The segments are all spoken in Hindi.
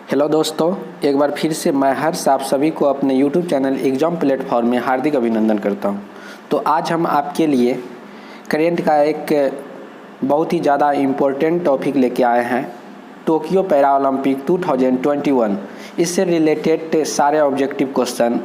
हेलो दोस्तों, एक बार फिर से मैं हर्ष आप सभी को अपने यूट्यूब चैनल एग्ज़ाम प्लेटफॉर्म में हार्दिक अभिनंदन करता हूं। तो आज हम आपके लिए करेंट का एक बहुत ही ज़्यादा इम्पोर्टेंट टॉपिक लेके आए हैं, टोक्यो पैरा ओलंपिक 2021। इससे रिलेटेड सारे ऑब्जेक्टिव क्वेश्चन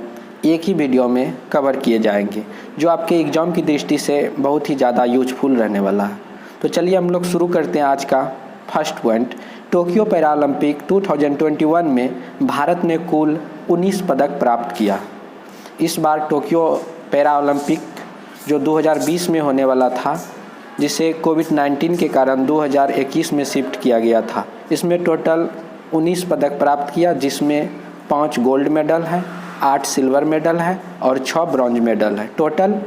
एक ही वीडियो में कवर किए जाएंगे, जो आपके एग्ज़ाम की दृष्टि से बहुत ही ज़्यादा यूजफुल रहने वाला है। तो चलिए हम लोग शुरू करते हैं आज का first point. Tokyo para Olympic 2021 में भारत ने कुल 19 पदक प्राप्त किया। इस बार टोक्यो पैरा ओलंपिक जो 2020 में होने वाला था, जिसे कोविड-19 के कारण 2021 में शिफ्ट किया गया था, इसमें टोटल 19 पदक प्राप्त किया, जिसमें 5 गोल्ड मेडल है, 8 सिल्वर मेडल है और 6 ब्रॉन्ज मेडल है। टोटल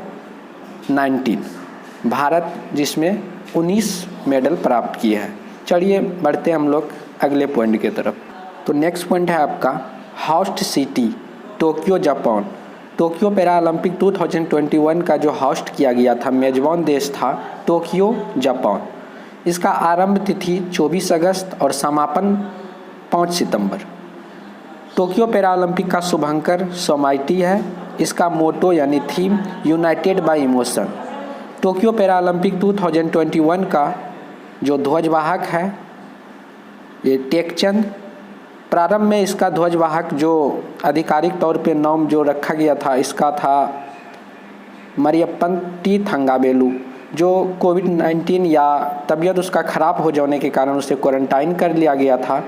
19 भारत जिसमें 19 मेडल प्राप्त किए हैं। चलिए बढ़ते हम लोग अगले पॉइंट की तरफ। तो नेक्स्ट पॉइंट है आपका host city Tokyo Japan. Tokyo para Olympic 2021 का जो होस्ट किया गया था, मेजबान देश था टोक्यो जापान। इसका आरंभ तिथि 24 अगस्त और समापन 5 सितंबर। टोक्यो पैरा ओलंपिक का शुभंकर सोमाइटी है। इसका मोटो यानी theme United bye emotion. Tokyo para Olympic 2021 का जो ध्वजवाहक है ये टेकचंद। प्रारंभ में इसका ध्वजवाहक जो आधिकारिक तौर पे नाम जो रखा गया था, इसका था मरियप्पन टी थंगावेलु, जो कोविड-19 या तबीयत उसका ख़राब हो जाने के कारण उसे क्वारंटाइन कर लिया गया था,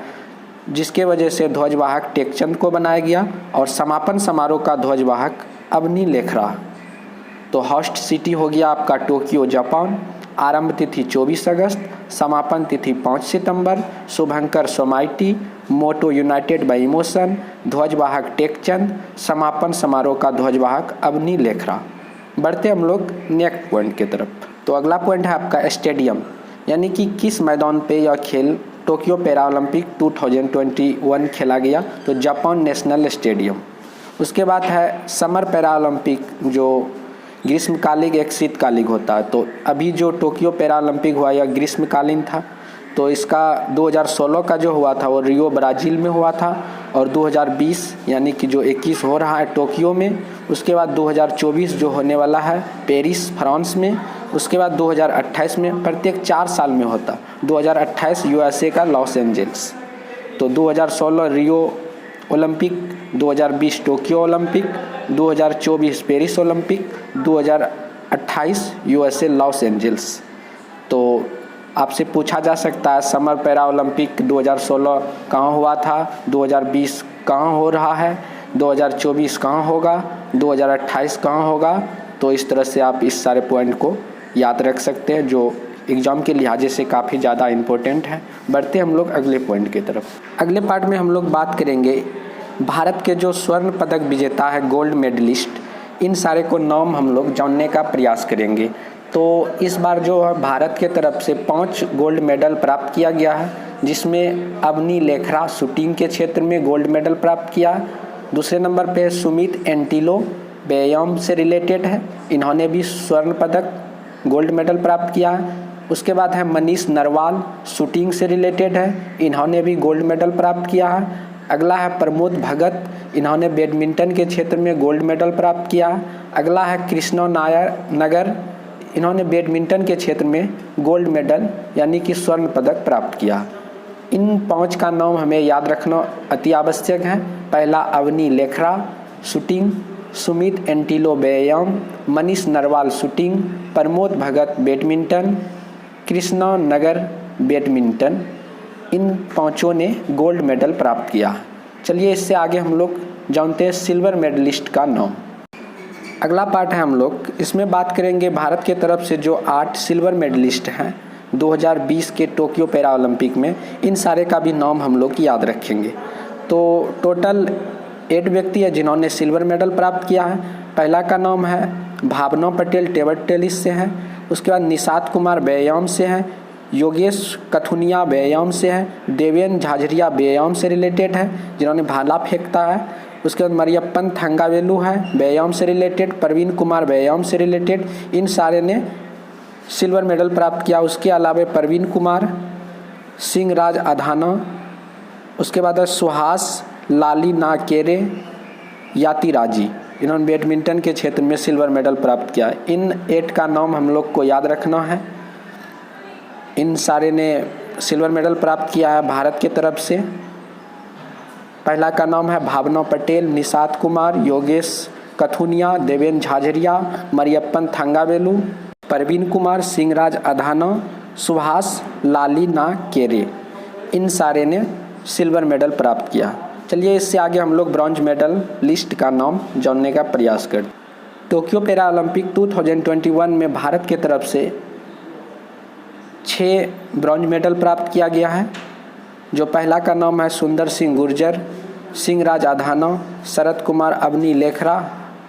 जिसके वजह से ध्वजवाहक टेकचंद को बनाया गया और समापन समारोह का ध्वजवाहक अवनी लेखरा। तो होस्ट सिटी हो गया आपका टोक्यो जापान। आरंभ तिथि 24 अगस्त, समापन तिथि 5 सितंबर। शुभंकर सोमाइटी, मोटो यूनाइटेड बाय इमोशन, ध्वजवाहक टेकचंद, समापन समारोह का ध्वजवाहक अवनी लेखरा। बढ़ते हम लोग नेक्स्ट पॉइंट की तरफ। तो अगला पॉइंट है आपका स्टेडियम, यानी कि किस मैदान पे यह खेल टोक्यो पैरा ओलंपिक 2021 खेला गया। तो जापान नेशनल स्टेडियम। उसके बाद है समर पैरा ओलंपिक, जो ग्रीष्मकालिक एक शीतकालिक होता है। तो अभी जो टोक्यो पैरा ओलंपिक हुआ यह ग्रीष्मकालीन था। तो इसका 2016 का जो हुआ था वो रियो ब्राज़ील में हुआ था, और 2020 यानी कि जो 21 हो रहा है टोक्यो में। उसके बाद 2024 जो होने वाला है पेरिस फ्रांस में। उसके बाद 2028 में, प्रत्येक 4 साल में होता। 2028 यूएसए का लॉस एंजल्स। तो 2016 Rio Olympic, 2020 Tokyo Olympic, 2024 Paris Olympic, 2028 USA Los Angeles. तो आपसे पूछा जा सकता है समर पैरा ओलंपिक 2016 कहाँ हुआ था, 2020 कहाँ हो रहा है, 2024 कहाँ होगा, 2028 कहाँ होगा। तो इस तरह से आप इस सारे पॉइंट को याद रख सकते हैं, जो एग्ज़ाम के लिहाजे से काफ़ी ज़्यादा इम्पोर्टेंट है। बढ़ते हम लोग अगले पॉइंट की तरफ। अगले पार्ट में हम लोग बात करेंगे भारत के जो स्वर्ण पदक विजेता है, गोल्ड मेडलिस्ट, इन सारे को नाम हम लोग जानने का प्रयास करेंगे। तो इस बार जो है भारत के तरफ से 5 गोल्ड मेडल प्राप्त किया गया है, जिसमें अवनी लेखरा शूटिंग के क्षेत्र में गोल्ड मेडल प्राप्त किया। दूसरे नंबर पे सुमित एंटीलो व्यायाम से रिलेटेड है, इन्होंने भी स्वर्ण पदक गोल्ड मेडल प्राप्त किया है। उसके बाद है मनीष नरवाल, शूटिंग से रिलेटेड है, इन्होंने भी गोल्ड मेडल प्राप्त किया है। अगला है प्रमोद भगत, इन्होंने बैडमिंटन के क्षेत्र में गोल्ड मेडल प्राप्त किया। अगला है कृष्णा नायर नगर, इन्होंने बैडमिंटन के क्षेत्र में गोल्ड मेडल यानी कि स्वर्ण पदक प्राप्त किया। इन 5 का नाम हमें याद रखना अति आवश्यक है। पहला अवनी लेखरा शूटिंग, सुमित एंटीलो व्यायाम, Manish Narwal shooting, Pramod Bhagat badminton, Krishna Nagar badminton. इन 5 ने गोल्ड मेडल प्राप्त किया। चलिए इससे आगे हम लोग जानते हैं सिल्वर मेडलिस्ट का नाम। अगला पार्ट है हम लोग इसमें बात करेंगे भारत के तरफ से जो 8 सिल्वर मेडलिस्ट हैं 2020 के टोक्यो पैरा ओलंपिक में, इन सारे का भी नाम हम लोग याद रखेंगे। तो टोटल 8 व्यक्ति है जिन्होंने सिल्वर मेडल प्राप्त किया है। पहला का नाम है भावना पटेल, टेबल टेनिस से है। उसके बाद निषाद कुमार व्यायाम से हैं, योगेश कथुनिया व्यायाम से है, देवेन झाझरिया व्यायाम से रिलेटेड है जिन्होंने भाला फेंकता है। उसके बाद मरियप्पन थंगावेलु है व्यायाम से रिलेटेड, प्रवीण कुमार व्यायाम से रिलेटेड, इन सारे ने सिल्वर मेडल प्राप्त किया। उसके अलावा प्रवीण कुमार, सिंह राज अधाना, उसके बाद है सुहास लालिनाकेरे यातिराजी, इन्होंने बैडमिंटन के क्षेत्र में सिल्वर मेडल प्राप्त किया। इन 8 का नाम हम लोग को याद रखना है। इन सारे ने सिल्वर मेडल प्राप्त किया है भारत की तरफ से। पहला का नाम है भावना पटेल, निषाद कुमार, योगेश कथुनिया, देवेन झाझरिया, मरियप्पन थंगावेलु, परवीन कुमार, सिंहराज अधाना, सुहास लालिनाकेरे, इन सारे ने सिल्वर मेडल प्राप्त किया। चलिए इससे आगे हम लोग ब्रॉन्ज मेडल लिस्ट का नाम जानने का प्रयास करते। टोक्यो पैरा ओलंपिक 2021 में भारत की तरफ से 6 ब्रॉन्ज मेडल प्राप्त किया गया है। जो पहला का नाम है सुंदर सिंह गुर्जर, सिंहराज अधाना, शरद कुमार अवनी लेखरा,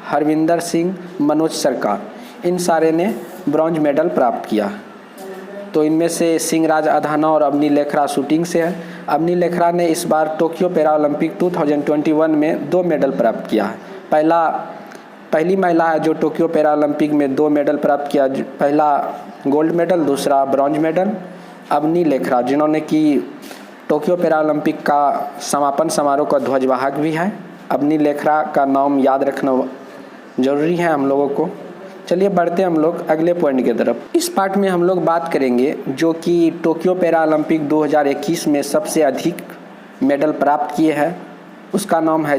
हरविंदर सिंह, मनोज सरकार, इन सारे ने ब्रॉन्ज मेडल प्राप्त किया। तो इनमें से सिंहराज अधाना और अवनी लेखरा शूटिंग से है। अवनी लेखरा ने इस बार टोक्यो पैरा ओलंपिक 2021 में 2 मेडल प्राप्त किया है। पहली महिला है जो टोक्यो पैरा ओलंपिक में 2 मेडल प्राप्त किया। पहला गोल्ड मेडल, दूसरा ब्रॉन्ज मेडल अवनी लेखरा, जिन्होंने कि टोक्यो पैरा ओलंपिक का समापन समारोह का ध्वजवाहक भी है। अवनी लेखरा का नाम याद रखना जरूरी है हम लोगों को। चलिए बढ़ते हैं हम लोग अगले पॉइंट की तरफ। इस पार्ट में हम लोग बात करेंगे जो कि टोक्यो पैरा ओलंपिक 2021 में सबसे अधिक मेडल प्राप्त किए हैं। उसका नाम है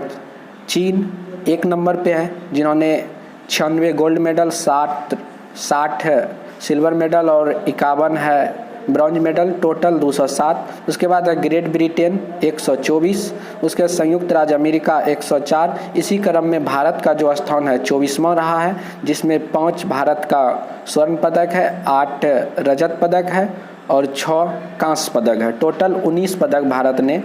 चीन, 1 नंबर पे है, जिन्होंने 96 गोल्ड मेडल, 60 सिल्वर मेडल और 51 है ब्रॉन्ज मेडल, टोटल 207। उसके बाद है ग्रेट ब्रिटेन 124, उसके संयुक्त राज्य अमेरिका 104। इसी क्रम में भारत का जो स्थान है 24वां रहा है, जिसमें 5 भारत का स्वर्ण पदक है, 8 रजत पदक है और 6 कांस्य पदक है। टोटल 19 पदक भारत ने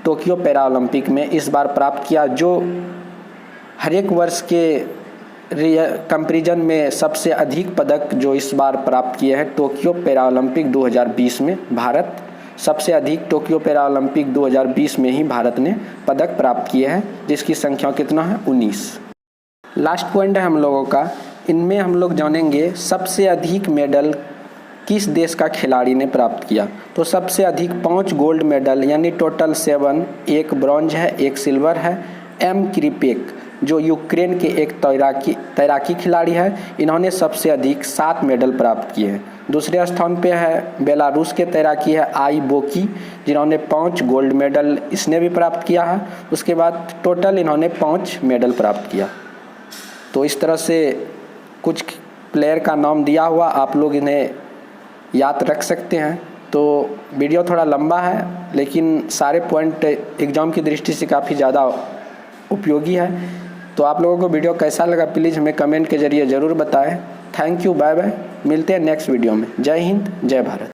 टोक्यो पैरा ओलंपिक में इस बार प्राप्त किया, जो हर एक वर्ष के कंपैरिजन में सबसे अधिक पदक जो इस बार प्राप्त किए हैं टोक्यो पैरा ओलंपिक 2020 में। भारत सबसे अधिक टोक्यो पैरा ओलंपिक 2020 में ही भारत ने पदक प्राप्त किए हैं, जिसकी संख्या कितना है 19। लास्ट पॉइंट है हम लोगों का, इनमें हम लोग जानेंगे सबसे अधिक मेडल किस देश का खिलाड़ी ने प्राप्त किया। तो सबसे अधिक 5 गोल्ड मेडल यानी टोटल 7, 1 ब्रॉन्ज है, 1 सिल्वर है। एम क्रिपेक जो यूक्रेन के एक तैराकी खिलाड़ी है, इन्होंने सबसे अधिक 7 मेडल प्राप्त किए हैं। दूसरे स्थान पे है बेलारूस के तैराकी है आई बोकी, जिन्होंने 5 गोल्ड मेडल इसने भी प्राप्त किया है। उसके बाद टोटल इन्होंने 5 मेडल प्राप्त किया। तो इस तरह से कुछ प्लेयर का नाम दिया हुआ, आप लोग इन्हें याद रख सकते हैं। तो वीडियो थोड़ा लंबा है, लेकिन सारे पॉइंट एग्ज़ाम की दृष्टि से काफ़ी ज़्यादा उपयोगी है। तो आप लोगों को वीडियो कैसा लगा प्लीज़ हमें कमेंट के जरिए ज़रूर बताएं। थैंक यू, बाय बाय, मिलते हैं नेक्स्ट वीडियो में। जय हिंद, जय भारत।